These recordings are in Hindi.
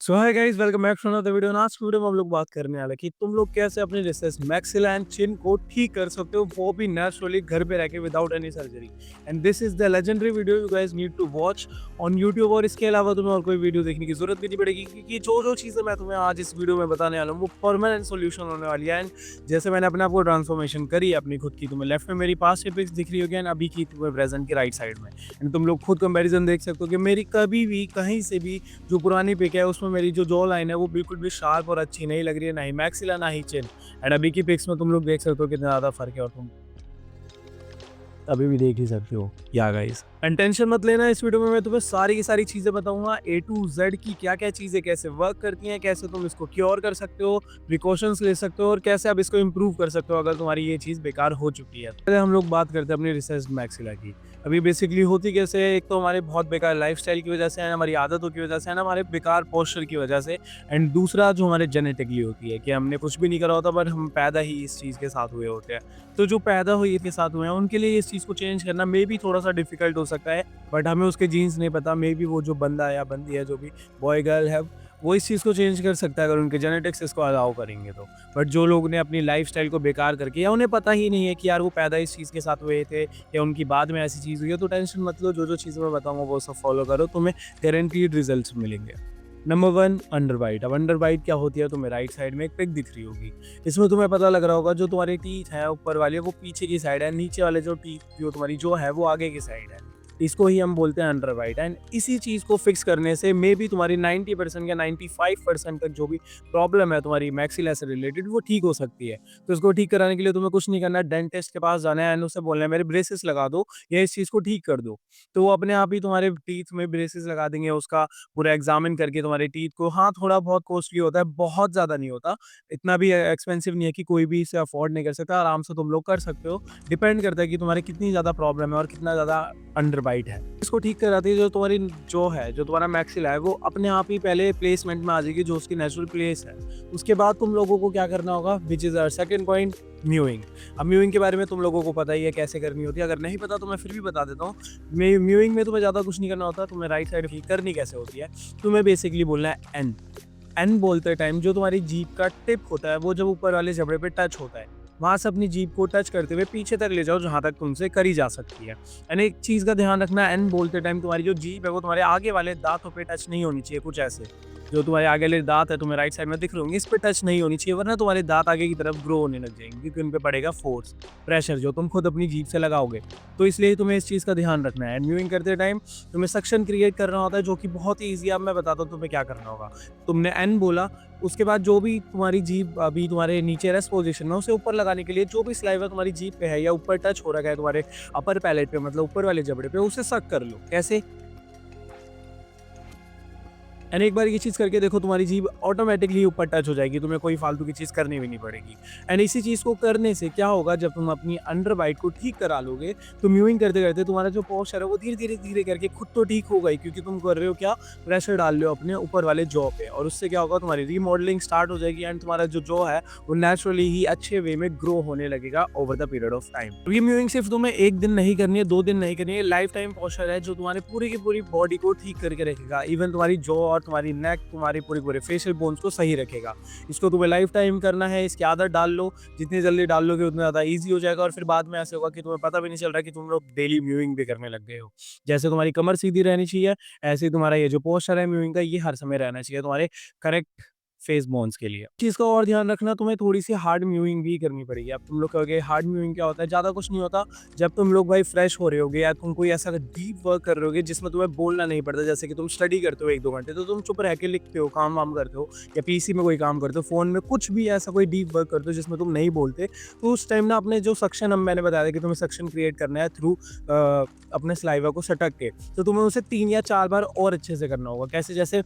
So hi guys, welcome back to another video. आज की वीडियो में हम लोग बात करने वाले कि तुम लोग कैसे अपने रिसेस मैक्सिला एंड चिन को ठीक कर सकते हो, वो भी नेचुरली घर पे रह के without any surgery. And this is the legendary video you guys need to watch on YouTube. और इसके अलावा तुम्हें और कोई वीडियो देखने की जरूरत भी नहीं पड़ेगी, क्योंकि जो जो चीज़ें मैं तुम्हें आज इस वीडियो में बताने वाला हूँ वो परमानेंट सोल्यूशन होने वाली है। एंड जैसे मैंने अपने आप को ट्रांसफॉर्मेशन करी अपनी खुद की, तुम्हें लेफ्ट में मेरी पास्ट की पिक्स दिख रही होगी एंड अभी की तुम्हें प्रेजेंट की राइट साइड में। एंड तुम लोग खुद कंपेरिजन देख सकते हो कि मेरी कभी भी कहीं से भी जो पुरानी पिक है उसमें मेरी जो जॉ लाइन है वो बिल्कुल भी शार्प और अच्छी नहीं लग रही है, ना ही मैक्सिला ना ही चिन। एंड अभी की पिक्स में तुम लोग देख सकते हो कितना ज़्यादा फर्क है, और तुम अभी भी देख ही सकते हो। या गाइस, एंड टेंशन मत लेना, इस वीडियो में मैं तुम्हें सारी की सारी चीज़ें बताऊंगा ए टू जेड की, क्या क्या चीज़ें कैसे वर्क करती हैं, कैसे तुम इसको क्योर कर सकते हो, प्रिकॉशंस ले सकते हो, और कैसे आप इसको इम्प्रूव कर सकते हो अगर तुम्हारी ये चीज़ बेकार हो चुकी है। पहले हम लोग बात करते हैं अपनी रिसेस्ड मैक्सिला की। अभी बेसिकली होती कैसे है, एक तो हमारे बहुत बेकार लाइफस्टाइल की वजह से है, हमारी आदतों की वजह से है, हमारे बेकार पोस्चर की वजह से। एंड दूसरा जो हमारे जेनेटिकली होती है कि हमने कुछ भी नहीं करा होता, बट हम पैदा ही इस चीज़ के साथ हुए होते हैं। तो जो पैदा हुए के साथ हुए हैं उनके लिए इस चीज़ को चेंज करना मे बी थोड़ा सा डिफिकल्ट हो सकता है, बट हमें उसके जीन्स नहीं पता। मे बी वो जो बंदा या बंदी है, जो भी बॉय गर्ल है, वो इस चीज़ को चेंज कर सकता है अगर उनके जेनेटिक्स इसको अलाउ करेंगे तो। बट जो लोग ने अपनी लाइफस्टाइल को बेकार करके, या उन्हें पता ही नहीं है कि यार वो पैदा इस चीज़ के साथ हुए थे या उनकी बाद में ऐसी चीज़ हुई है, तो टेंशन मत लो। जो जो चीज़ें मैं बताऊंगा वो सब फॉलो करो, तुम्हें गारंटीड रिजल्ट्स मिलेंगे। Number 1, under bite. अब अंडर बाइट क्या होती है, तुम्हें राइट साइड में एक पिक दिख रही होगी। इसमें तुम्हें पता लग रहा होगा जो तुम्हारे टीथ है ऊपर वाले वो पीछे की साइड है, नीचे वाले जो टीथ जो तुम्हारी जो है वो आगे की साइड है। इसको ही हम बोलते हैं अंडर बाइट। एंड इसी चीज़ को फिक्स करने से मे बी तुम्हारी 90% या 95% तक जो भी प्रॉब्लम है तुम्हारी मैक्सिला से रिलेटेड वो ठीक हो सकती है। तो इसको ठीक कराने के लिए तुम्हें कुछ नहीं करना, डेंटिस्ट के पास जाना है एंड उससे बोलना है मेरे ब्रेसेस लगा दो या इस चीज़ को ठीक कर दो। तो वो अपने आप ही तुम्हारे टीथ में ब्रेसेस लगा देंगे, उसका पूरा एग्जामिन करके तुम्हारे टीथ को। हाँ, थोड़ा बहुत कॉस्टली होता है, बहुत ज़्यादा नहीं होता, इतना भी एक्सपेंसिव नहीं है कि कोई भी इसे अफोर्ड नहीं कर सकता, आराम से तुम लोग कर सकते हो। डिपेंड करता है कि तुम्हारी कितनी ज़्यादा प्रॉब्लम है और कितना ज़्यादा अंडर बाइट है। इसको ठीक कराती है जो तुम्हारी जो है, जो तुम्हारा मैक्सिला है वो अपने आप ही पहले प्लेसमेंट में आ जाएगी जो उसकी नेचुरल प्लेस है। उसके बाद तुम लोगों को क्या करना होगा, which is our second point, mewing. अब म्यूइंग के बारे में तुम लोगों को पता ही है कैसे करनी होती है, अगर नहीं पता तो मैं फिर भी बता देता हूँ। म्यूइंग में तुम्हें ज़्यादा कुछ नहीं करना होता, तुम्हें राइट साइड ठीक करनी कैसे होती है, तुम्हें बेसिकली बोलना है एन। एन बोलते टाइम जो तुम्हारी जीभ का टिप होता है वो जब ऊपर वाले जबड़े पे टच होता है, वहां से अपनी जीभ को टच करते हुए पीछे तक ले जाओ जहां तक तुमसे करी जा सकती है। यानी एक चीज का ध्यान रखना, एन बोलते टाइम तुम्हारी जो जीभ है वो तुम्हारे आगे वाले दांतों पे टच नहीं होनी चाहिए, कुछ ऐसे। जो तुम्हारे आगे वाले दांत है तुम्हें राइट साइड में दिख रहे होंगे, इस पे टच नहीं होनी चाहिए, वरना तुम्हारे दांत आगे की तरफ ग्रो होने लग जाएंगे, क्योंकि उन पे पड़ेगा फोर्स, प्रेशर जो तुम खुद अपनी जीभ से लगाओगे। तो इसलिए तुम्हें इस चीज़ का ध्यान रखना है। एंड म्यूइंग करते टाइम तुम्हें सक्शन क्रिएट करना होता है, जो कि बहुत ही ईजी है। अब मैं बताता हूँ तुम्हें क्या करना होगा। तुमने एन बोला, उसके बाद जो भी तुम्हारी जीभ अभी तुम्हारे नीचे रेस्ट पोजीशन में, उसे ऊपर लगाने के लिए जो भी स्लाइवा तुम्हारी जीभ पे है या ऊपर टच हो रखा है तुम्हारे अपर पैलेट पे, मतलब ऊपर वाले जबड़े पे, उसे सक कर लो। कैसे? एंड एक बार ये चीज़ करके देखो, तुम्हारी जीभ ऑटोमेटिकली ऊपर टच हो जाएगी, तुम्हें कोई फालतू की चीज़ करनी भी नहीं पड़ेगी। एंड इसी चीज़ को करने से क्या होगा, जब तुम अपनी अंडर बाइट को ठीक करा लोगे तो म्यूइंग करते करते तुम्हारा जो पोस्चर है वो धीरे धीरे धीरे करके खुद तो ठीक होगा ही, क्योंकि तुम कर रहे हो क्या, प्रेशर डाल रहे हो अपने ऊपर वाले जॉ पे। और उससे क्या होगा, तुम्हारी रीमॉडलिंग स्टार्ट हो जाएगी एंड तुम्हारा जो जॉ है वो नेचुरली ही अच्छे वे में ग्रो होने लगेगा over the period of time. ये म्यूइंग सिर्फ तुम्हें एक दिन नहीं करनी है, 2 दिन नहीं करनी है, लाइफ टाइम पोस्चर है जो तुम्हारे पूरी की पूरी बॉडी को ठीक करके रखेगा। इवन तुम्हारी जॉ और तुम्हारी नेक, तुम्हारी पूरी पूरे फेशियल बोन्स को सही रखेगा। इसको तुम्हें लाइफ टाइम करना है, इसकी आदत डाल लो। जितनी जल्दी डाल लोगे उतना ज़्यादा ईजी हो जाएगा, और फिर बाद में ऐसे होगा कि तुम्हें पता भी नहीं चल रहा कि तुम लोग डेली म्यूइंग भी करने लग गए हो। जैसे तुम्हारी कमर सीधी रहनी चाहिए, ऐसे ही तुम्हारा ये जो पोस्चर है म्यूइंग का, ये हर समय रहना चाहिए तुम्हारे करेक्ट फेस बोन्स के लिए। चीज़ का और ध्यान रखना, तुम्हें थोड़ी सी हार्ड म्यूइंग भी करनी पड़ेगी। अब तुम लोग कहोगे हार्ड म्यूइंग क्या होता है, ज़्यादा कुछ नहीं होता। जब तुम लोग भाई फ्रेश हो रहे होगे या तुम कोई ऐसा डीप वर्क कर रहे होगे जिसमें तुम्हें बोलना नहीं पड़ता, जैसे कि तुम स्टडी करते हो 1-2 घंटे, तो तुम चुप रह के लिखते हो, काम वाम करते हो, या पीसी में कोई काम करते हो, फ़ोन में कुछ भी ऐसा कोई डीप वर्क करते हो जिसमें तुम नहीं बोलते, तो उस टाइम ना अपने जो सक्शन, अब मैंने बताया था कि तुम्हें सक्शन क्रिएट करना है थ्रू अपने सलाइवा को सटक के, तो तुम्हें उसे 3 या 4 बार और अच्छे से करना होगा। कैसे? जैसे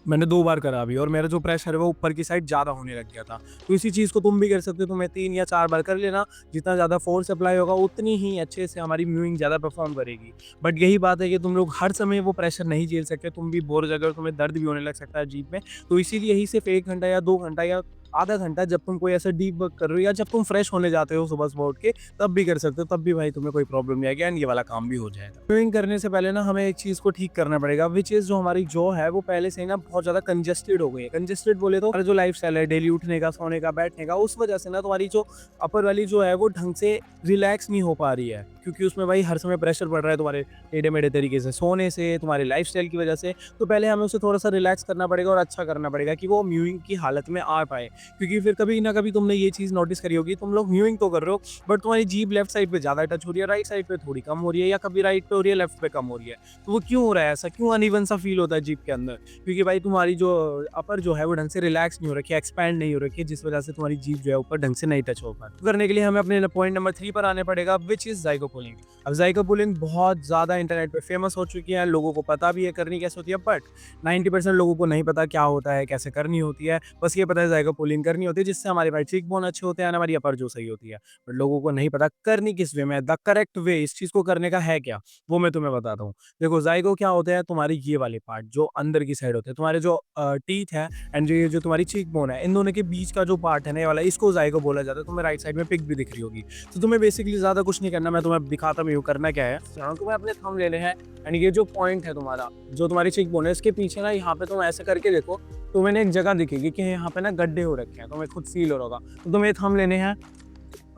मैंने 2 बार करा अभी, और मेरा जो प्रेशर है वो ऊपर की साइड ज़्यादा होने लग गया था। तो इसी चीज़ को तुम भी कर सकते हो, तुम्हें 3 या 4 बार कर लेना। जितना ज़्यादा फोर्स अप्लाई होगा उतनी ही अच्छे से हमारी म्यूइंग ज़्यादा परफॉर्म करेगी। बट यही बात है कि तुम लोग हर समय वो प्रेशर नहीं झेल सकते, तुम भी बोर हो जाओगे और तुम्हें दर्द भी होने लग सकता है जीभ में। तो इसीलिए यही सिर्फ 1 घंटा या 2 घंटा या आधा घंटा जब तुम कोई ऐसा डीप वर्क कर रहे हो या जब तुम फ्रेश होने जाते हो सुबह सुबह उठ के, तब भी कर सकते हो, तब भी भाई तुम्हें कोई प्रॉब्लम नहीं आएगी एंड ये वाला काम भी हो जाएगा। स्विमिंग करने से पहले ना हमें एक चीज़ को ठीक करना पड़ेगा, विच इज़ जो हमारी जॉ है वो पहले से ही ना बहुत ज़्यादा कंजेस्टेड हो गई है। कंजेस्टेड बोले तो हमारा जो लाइफस्टाइल है डेली उठने का, सोने का, बैठने का, उस वजह से ना तुम्हारी जो अपर वाली जो है वो ढंग से रिलैक्स नहीं हो पा रही है, क्योंकि उसमें भाई हर समय प्रेशर पड़ रहा है तुम्हारे टेढ़े-मेढ़े तरीके से सोने से, तुम्हारे लाइफस्टाइल की वजह से। तो पहले हमें उसे थोड़ा-सा रिलैक्स करना पड़ेगा और अच्छा करना पड़ेगा कि वो म्यूइंग की हालत में आ पाए। क्योंकि फिर कभी ना कभी तुमने ये चीज़ नोटिस करी होगी, तुम लोग म्यूइंग तो कर रहे हो बट तुम्हारी जीभ लेफ्ट साइड पे ज़्यादा टच हो रही है, राइट साइड पे थोड़ी कम हो रही है, या कभी राइट पे हो रही है, लेफ्ट पे कम हो रही है। तो वो क्यों हो रहा है ऐसा? क्यों अनइवन सा फील होता है जीभ के अंदर? क्योंकि भाई तुम्हारी जो अपर जो है वो ढंग से रिलैक्स नहीं हो रखी है, एक्सपैंड नहीं हो रखी है, जिस वजह से तुम्हारी जीभ जो है ऊपर ढंग से नहीं टच हो पा रही। करने के लिए हमें अपने पॉइंट नंबर 3 पर आने पड़ेगा, व्हिच इज़ ज़ाइगो पुलिंग। अब ज़ाइगो पुलिंग बहुत ज़्यादा इंटरनेट पे फेमस हो चुकी है, लोगों को पता भी है करनी कैसे होती है, बट 90% लोगों को नहीं पता क्या होता है, कैसे करनी होती है। बस ये पता है ज़ाइगो पुलिंग करनी होती है, जिससे हमारे भाई चीक बोन अच्छे होते हैं, हमारी अपर जो सही होती है। बट लोगों को नहीं पता करनी किस वे में है, द करेक्ट वे इस चीज़ को करने का है क्या, वो मैं तुम्हें बताता हूँ। देखो ज़ाइगो क्या होता है, तुम्हारी ये वाले पार्ट जो अंदर की साइड होते हैं, तुम्हारे जो टीथ है एंड जो ये जो तुम्हारी चीक बोन है, इन दोनों के बीच का जो पार्ट है ना ये वाला, इसको ज़ाइगो बोला जाता है। तुम्हें राइट साइड में पिक भी दिख रही होगी। तो तुम्हें बेसिकली ज़्यादा कुछ नहीं करना, मैं तुम्हें दिखाता भी हूँ करना क्या है। तुम्हें अपने थंब लेने हैं एंड ये जो पॉइंट है तुम्हारा, जो तुम्हारी चीक बोन है, इसके पीछे ना यहाँ पे तुम ऐसे करके देखो, तो मैंने एक जगह दिखेगी कि यहाँ पे ना गड्ढे हो रखे हैं, तुम्हें खुद फील हो रहा होगा। तो तुम्हें थंब लेने हैं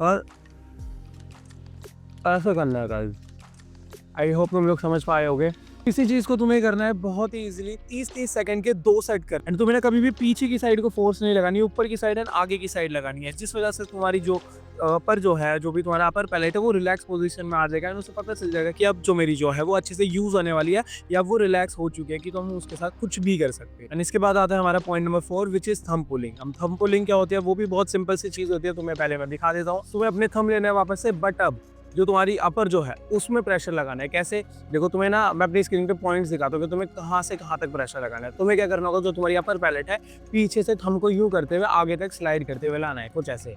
और ऐसा करना है गाइस। आई होप तुम लोग समझ पाए होगे। किसी चीज़ को तुम्हें करना है बहुत ही इजीली 30-30 सेकंड के 2 सेट कर एंड तुम्हें ना कभी भी पीछे की साइड को फोर्स नहीं लगानी है, ऊपर की साइड एंड आगे की साइड लगानी है, जिस वजह से तुम्हारी जो अपर जो है, जो भी तुम्हारा अपर पैलेट है वो रिलैक्स पोजीशन में आ जाएगा एंड उसे पता चल जाएगा कि अब जो मेरी जो है वो अच्छे से यूज होने वाली है या वो रिलैक्स हो चुकी है कि तो हम उसके साथ कुछ भी कर सकते हैं। एंड इसके बाद आता है हमारा point number 4 which is thumb pulling. हम थंब पुलिंग क्या होती है, वो भी बहुत सिंपल सी चीज़ होती है, तुम्हें पहले मैं दिखा देता हूँ। तुम्हें अपने थंब लेना है वापस से, बट अब जो तुम्हारी अपर जो है उसमें प्रेशर लगाना है। कैसे? देखो तुम्हें ना मैं अपनी स्क्रीन पे पॉइंट्स दिखाता हूँ कि तुम्हें कहाँ से कहाँ तक प्रेशर लगाना है। तुम्हें क्या करना होगा, जो तुम्हारी अपर पैलेट है पीछे से थंब को यूं करते हुए आगे तक स्लाइड करते हुए लाना है, कुछ ऐसे।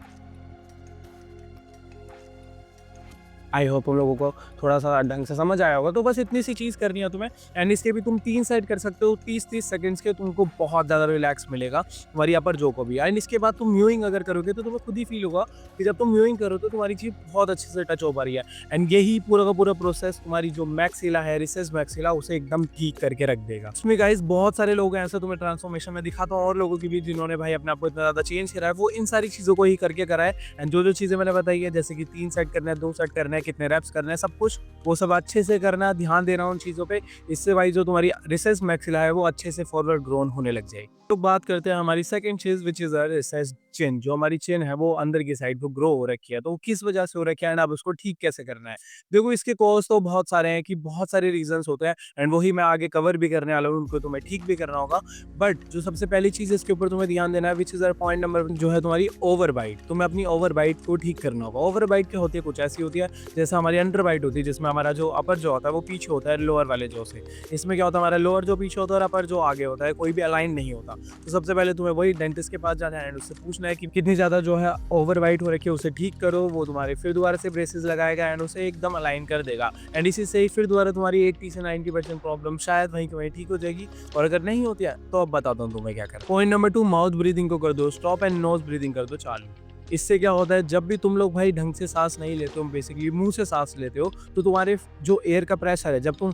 आई होप तुम लोगों को थोड़ा सा ढंग से समझ आया होगा। तो बस इतनी सी चीज़ करनी है तुम्हें एंड इसके भी तुम 3 सेट कर सकते हो 30-30 सेकंड्स के, तुमको बहुत ज़्यादा रिलैक्स मिलेगा तुम्हारी अपर जो को भी। एंड इसके बाद तुम म्यूइंग अगर करोगे तो तुम्हें खुद ही फील होगा कि जब तुम म्यूइंग करो तो तुम्हारी चीज़ बहुत अच्छे से टच हो पा रही है एंड यही पूरा का पूरा प्रोसेस तुम्हारी जो मैक्सिला है, रिसेस मैक्सिला, उसे एकदम ठीक करके रख देगा। इसमें गाइस बहुत सारे लोग हैं ऐसे, तुम्हें ट्रांसफॉर्मेशन में दिखाता हूँ और लोगों की भी जिन्होंने भाई अपने आप को इतना ज़्यादा चेंज करा है, वो इन सारी चीज़ों को ही करके करा है। एंड जो चीज़ें मैंने बताई है, जैसे कि 3 सेट करना है, 2 सेट करना है, कितने रेप्स करना है, सब कुछ वो सब अच्छे से करना, ध्यान देना उन चीज़ों पे। इससे भाई जो तुम्हारी रिसेस मैक्सिला है वो अच्छे से फॉरवर्ड ग्रोन होने लग जाएगी। तो बात करते हैं हमारी सेकंड चीज़ विच इज़ रिसेस चिन। जो हमारी चिन है वो अंदर की साइड को ग्रो हो रखी है, तो वो किस वजह से हो रखी है एंड अब उसको ठीक कैसे करना है। देखो इसके कॉज तो बहुत सारे हैं, कि बहुत सारे रीजंस होते हैं एंड वही मैं आगे कवर भी करने वाला हूँ, उनको तुम्हें ठीक भी करना होगा। बट जो सबसे पहली चीज़ इसके ऊपर तुम्हें ध्यान देना है, विच इज़ पॉइंट नंबर जो है तुम्हारी ओवर बाइट। तुम्हें अपनी ओवर बाइट को ठीक करना होगा। ओवर बाइट क्या होती है, कुछ ऐसी होती है जैसे हमारी अंडर बाइट होती है, जिसमें हमारा जो अपर जो होता है वो पीछे होता है लोअर वाले जो से। इसमें क्या होता है, हमारा लोअर जो पीछे होता है और अपर जो आगे होता है, कोई भी अलाइन नहीं होता। तो सबसे पहले तुम्हें वही डेंटिस्ट के पास जाना है एंड उससे पूछना है कि कितनी ज़्यादा जो है ओवर बाइट हो रखी है, उसे ठीक करो। वो तुम्हारे फिर दोबारा से ब्रेसेस लगाएगा एंड उसे एकदम अलाइन कर देगा एंड इसी से ही फिर दोबारा तुम्हारी 80 से 90% प्रॉब्लम शायद वहीं की वहीं ठीक हो जाएगी। और अगर नहीं होती है तो अब बताता हूँ तुम्हें क्या करना। पॉइंट नंबर 2, माउथ ब्रीदिंग को कर दो स्टॉप एंड नोज ब्रीदिंग कर दो चालू। इससे क्या होता है, जब भी तुम लोग भाई ढंग से सांस नहीं लेते हो, बेसिकली मुंह से सांस लेते हो, तो तुम्हारे जो एयर का प्रेशर है जब तुम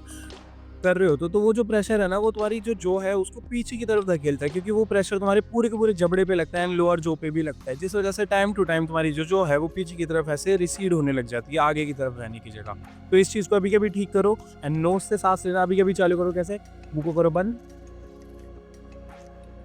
कर रहे हो तो वो जो प्रेशर है ना वो तुम्हारी जो है उसको पीछे की तरफ धकेलता है, क्योंकि वो प्रेशर तुम्हारे पूरे के पूरे जबड़े पे लगता है एंड लोअर जो पे भी लगता है, जिस वजह से टाइम टू टाइम तुम्हारी जो है वो पीछे की तरफ ऐसे रिसीड होने लग जाती है आगे की तरफ रहने की जगह। तो इस चीज़ को अभी कभी ठीक करो एंड नोज से सांस लेना अभी कभी चालू करो। कैसे? मुंह को करो बंद,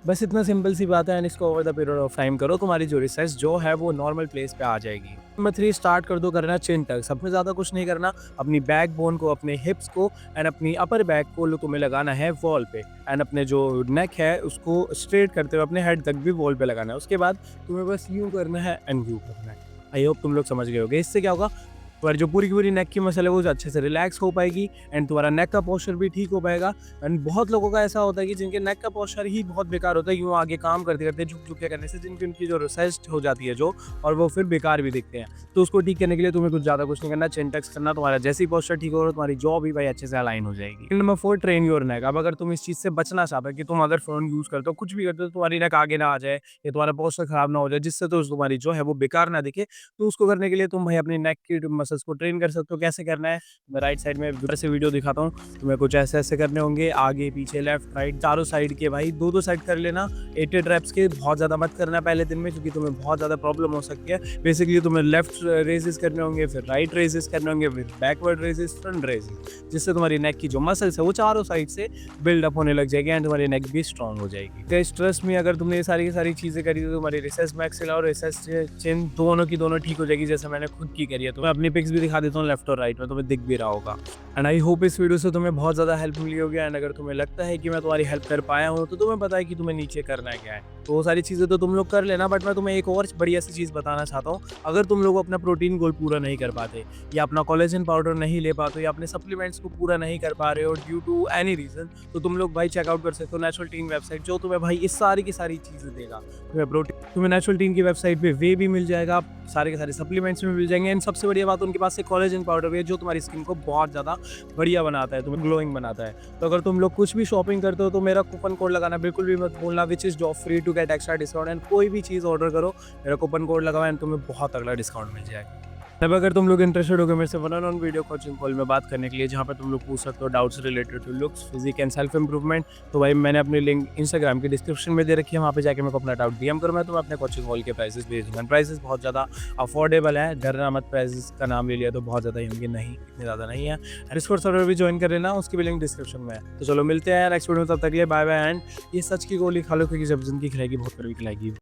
बस इतना सिंपल सी बात है एंड इसको over the period of time करो, तुम्हारी जो रिसेस जो है वो नॉर्मल प्लेस पे आ जाएगी। नंबर 3, स्टार्ट कर दो करना चिन टक। सबसे ज़्यादा कुछ नहीं करना, अपनी बैक बोन को, अपने हिप्स को एंड अपनी अपर बैक को तुम्हें लगाना है वॉल पे एंड अपने जो नेक है उसको स्ट्रेट करते हुए अपने हेड तक भी वॉल पे लगाना है। उसके बाद तुम्हें बस यूँ करना है एंड यूँ करना है। आई होप तुम लोग समझ गए होगे। इससे क्या होगा, तुम्हारी जो पूरी की पूरी नेक की मसल है वो अच्छे से रिलैक्स हो पाएगी एंड तुम्हारा नेक का पोस्चर भी ठीक हो पाएगा। एंड बहुत लोगों का ऐसा होता है कि जिनके नेक का पोस्चर ही बहुत बेकार होता है, यूँ आगे काम करते करते झुक झुक के करने से जिनकी उनकी जो रिसेस्ट हो जाती है जो, और वो फिर बेकार भी दिखते हैं। तो उसको ठीक करने के लिए तुम्हें कुछ ज़्यादा कुछ नहीं करना, चिन टक्स करना, तुम्हारा जैसे ही पोस्चर ठीक होगा तुम्हारी जॉ भी भाई अच्छे से अलाइन हो जाएगी। Number 4, train your neck. अब अगर तुम इस चीज़ से बचना चाहते हो कि तुम अगर फ़ोन यूज़ करते हो, कुछ भी करते हो, तुम्हारी नेक आगे ना आ जाए या तुम्हारा पोस्चर खराब ना हो जाए, जिससे तो तुम्हारी जो है वो बेकार ना दिखे, तो उसको करने के लिए तुम भाई अपनी नेक की मसल्स को ट्रेन कर सकते हो। कैसे करना है, मैं राइट साइड में दूर से वीडियो दिखाता हूँ। तुम्हें कुछ ऐसे करने होंगे, आगे पीछे लेफ्ट राइट चारों साइड के, भाई दो साइड कर लेना। 8 रेप्स के, बहुत ज़्यादा मत करना पहले दिन में क्योंकि तुम्हें बहुत ज़्यादा प्रॉब्लम हो सकती है। बेसिकली तुम्हें लेफ्ट रेजेस करने होंगे, फिर राइट रेजेस करने होंगे, फिर बैकवर्ड रेजेस, फ्रंट रेजेस, जिससे तुम्हारी नेक की जो मसल्स है वो चारों साइड से बिल्डअप होने लग जाएगी एंड तुम्हारी नेक भी स्ट्रॉन्ग हो जाएगी। स्ट्रेस में अगर तुमने ये सारी चीज़ें करी तो तुम्हारी रिसेस मैक्सिला और रिसेस चिन दोनों की दोनों ठीक हो जाएगी, जैसे मैंने खुद की करी है। तो मैं अपनी पिक्स भी दिखा देता हूँ लेफ्ट और राइट में, तुम्हें दिख भी रहा होगा। एंड आई होप इस वीडियो से तुम्हें बहुत ज़्यादा हेल्प मिली होगी। एंड अगर तुम्हें लगता है कि मैं तुम्हारी हेल्प कर पाया हूँ तो तुम्हें पता है कि तुम्हें नीचे करना है क्या है, तो वो सारी चीज़ें तो तुम लोग कर लेना। बट मैं तुम्हें एक और बढ़िया सी चीज़ बताना चाहता हूँ। अगर तुम लोग अपना प्रोटीन गोल पूरा नहीं कर पाते, या अपना कोलेजन पाउडर नहीं ले पाते, या अपने सप्लीमेंट्स को पूरा नहीं कर पा रहे हो ड्यू टू एनी रीज़न, तो तुम लोग भाई चेकआउट कर सकते हो नेचुरल टीन वेबसाइट, जो तुम्हें भाई इस सारी की सारी चीज़ें देगा। तुम्हें नेचुरल टीन की वेबसाइट पे वे भी मिल जाएगा, सारे के सारे सप्लीमेंट्स में मिल जाएंगे। एंड सबसे बढ़िया बात, उनके पास एक कोलेजन पाउडर भी है जो तुम्हारी स्किन को बहुत ज़्यादा बढ़िया बनाता है, तुम्हें ग्लोइंग बनाता है। तो अगर तुम लोग कुछ भी शॉपिंग करते हो तो मेरा कूपन कोड लगाना बिल्कुल भी मत भूलना, which is job free to get extra discount. And कोई भी चीज़ ऑर्डर करो, मेरा कूपन कोड लगाओ एंड तुम्हें बहुत तगड़ा डिस्काउंट मिल जाएगा। तब अगर तुम लोग इंटरेस्टेड हो गए मेरे से one on one video coaching call में बात करने के लिए, जहाँ पे तुम लोग पूछ सकते हो doubts related to looks, physique and self improvement, तो भाई मैंने अपनी लिंक इंस्टाग्राम की डिस्क्रिप्शन में दे रखी है, वहाँ पे जाके मेरे को अपना डाउट डीएम करो, मैं तुम्हें अपने कोचिंग कॉल के प्राइसेस भेज दूँगा। प्राइसेस बहुत ज़्यादा अफोर्डेबल है, डरना मत, प्राइसेस का नाम ले लिया तो बहुत ज़्यादा होंगे, नहीं इतने ज़्यादा नहीं है। डिस्कॉर्ड सर्वर भी ज्वाइन कर लेना, उसकी भी लिंक डिस्क्रिप्शन में है। तो चलो मिलते हैं नेक्स्ट वीडियो में, तब तक के लिए बाय बाय। एंड ये सच की गोली खा लो क्योंकि जब जिंदगी खिलाएगी बहुत कड़वी खिलाएगी।